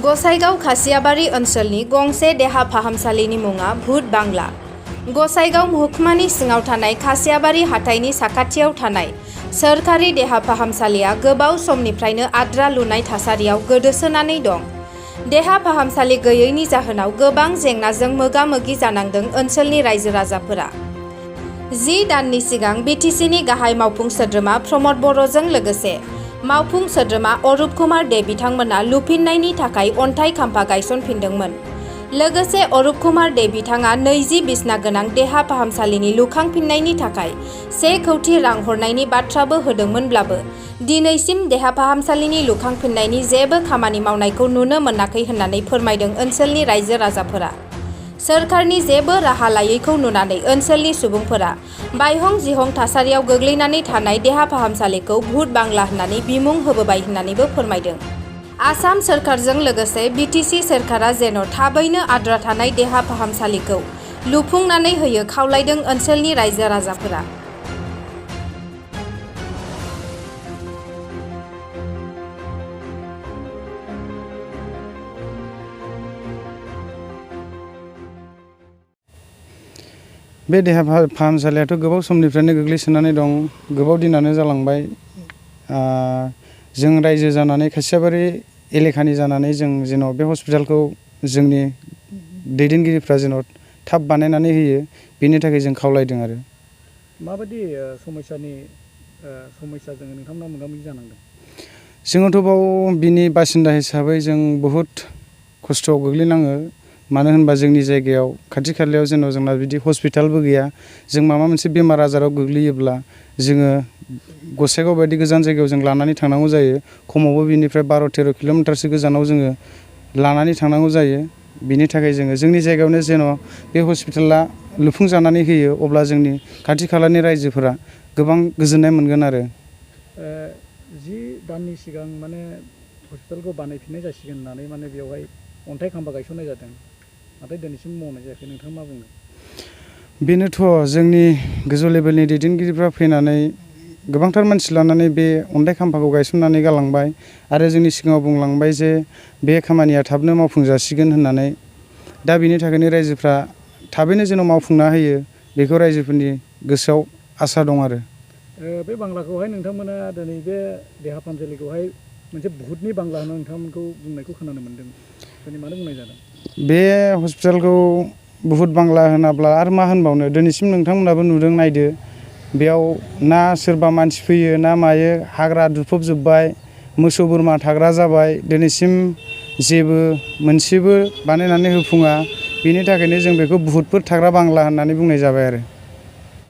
गसाइगाव खासियाबारि ओनसोलनि गंसे देहा फाहामसालिनि मुङा भुट बांला। गसाइगाव महकुमानि सिङाव थानाय खासियाबारि हाथाइनि साखाथियाव थानाय सोरखारि देहा फाहामसालिया गोबाव समनिफ्रायनो आद्रा लुनाय थासारियाव गोदोसोनानै दं। देहा फाहामसालि गैयैनि जाहोनाव गोबां जेंनाजों मोगा-मोगि जानांदों ओनसोलनि रायजो राजाफोरा। 10 दाननि सिगां बिटिसिनि गाहाय मावफुं सोद्रोमा प्रमद बर'जों लोगोसे मावफुं सोद्रोमा अरुप कुमार दे बिथांमोना लुफिननायनि थाखाय अन्थाइ खाम्फा गायसनफिनदोंमोन। लोगोसे अरुप कुमार दे बिथाङा 20 बिसना गोनां देहा फाहामसालिनि लुखांफिननायनि थाखाय 1 कौटि रां हरनायनि बाथ्राबो होदोंमोनब्लाबो दिनैसिम देहा फाहामसालिनि लुखांफिननायनि जेबो खामानि मावनायखौ नुनो मोनाखै होननानै फोरमायदों ओनसोलनि रायजो राजाफोरा। सोरखारनि जेबो राहा लायैखौ नुनानै ओनसोलनि सुबुंफोरा बायहं जिहं थासारियाव गोग्लैनानै थानाय देहा फाहामसालिखौ भुट बांला होननानै बिमुं होबोबाय होननानैबो फोरमायदों। आसाम सोरखारजों लोगोसे बिटिसि सोरखारा जेन' थाबैनो आद्रा थानाय देहा फाहामसालिखौ लुफुंनानै होयो खावलायदों ओनसोलनि रायजो राजाफोरा। बे देहा फाहामसालियाथ' गोबाव समनिफ्रायनो गोग्लैसोनानै दं, गोबाव दिनानो जालांबाय। जों रायजो जानानै खासियाबारि एलेखानि जानानै जों जेन' बे हस्पिटालखौ जोंनि दैदेनगिरिफ्रा जेन' थाब बानायनानै होयो बेनि थाखाय जों खावलायदों आरो। माबायदि समस्याजों नोंथांमोना मोगा-मोगि जानांदों? जोङोथ' बाव बिनि बासिन्दा हिसाबै जों बहुद खस्थ'आव गोग्लैनाङो। मानो होनबा जोंनि जायगायाव खाथि खालायाव जेन' जोंना बिदि हस्पिटालबो गैया। जों माबा मोनसे बेमार आजाराव गोग्लैयोब्ला जोङो गसाइगाव बायदि गोजान जायगायाव जों लानानै थांनांगौ जायो। खमावबो बिनिफ्राय 12-13 किल'मिटारसो गोजानाव जोङो लानानै थांनांगौ जायो। बिनि थाखाय जोङो जोंनि जायगायावनो जेन' बे हस्पिटाला लुफुंजानानै होयो अब्ला जोंनि खाथि खालानि रायजोफोरा गोबां गोजोननाय मोनगोन आरो। 10 दाननि सिगां माने हस्पिटालखौ बानायफिननाय जासिगोन होननानै माने बेवहाय अन्थाइ खाम्फा गायसननाय जादों, नाथाय दिनैसिम मावनाय जायाखै। नोंथाङा मा बुङो? बेनोथ' जोंनि गोजौ लेभेलनि दैदेनगिरिफ्रा फैनानै गोबांथार मानसि लानानै बे अन्थाइ खाम्फाखौ गायसननानै गालांबाय आरो जोंनि सिगाङाव बुंलांबाय जे बे खामानिया थाबनो मावफुंजासिगोन होननानै। दा बिनि थाखायनो रायजोफ्रा थाबैनो जेन' मावफुंना होयो बेखौ रायजोफोरनि गोसोआव आसा दं आरो। बे बांलाखौहाय नोंथांमोना दिनै बे देहा फाहामसालिखौहाय मोनसे भुटनि बांला होनना नोंथांमोनखौ बुंनायखौ खोनानो मोन्दों। दिनै मानो बुंनाय जादों? बे हस्पिटालखौ भुट बांला होनाब्ला आरो मा होनबावनो, दिनैसिम नोंथांमोनाबो नुदों, नायदो बेयाव ना सोरबा मानसि फैयो ना मायो, हाग्रा दुफबजोब्बाय, मोसौ बोरमा थाग्रा जाबाय। दिनैसिम जेबो मोनसेबो बानायनानै होफुङा। बेनि थाखायनो जों बेखौ भुटफोर थाग्रा बांला होननानै बुंनाय जाबाय आरो।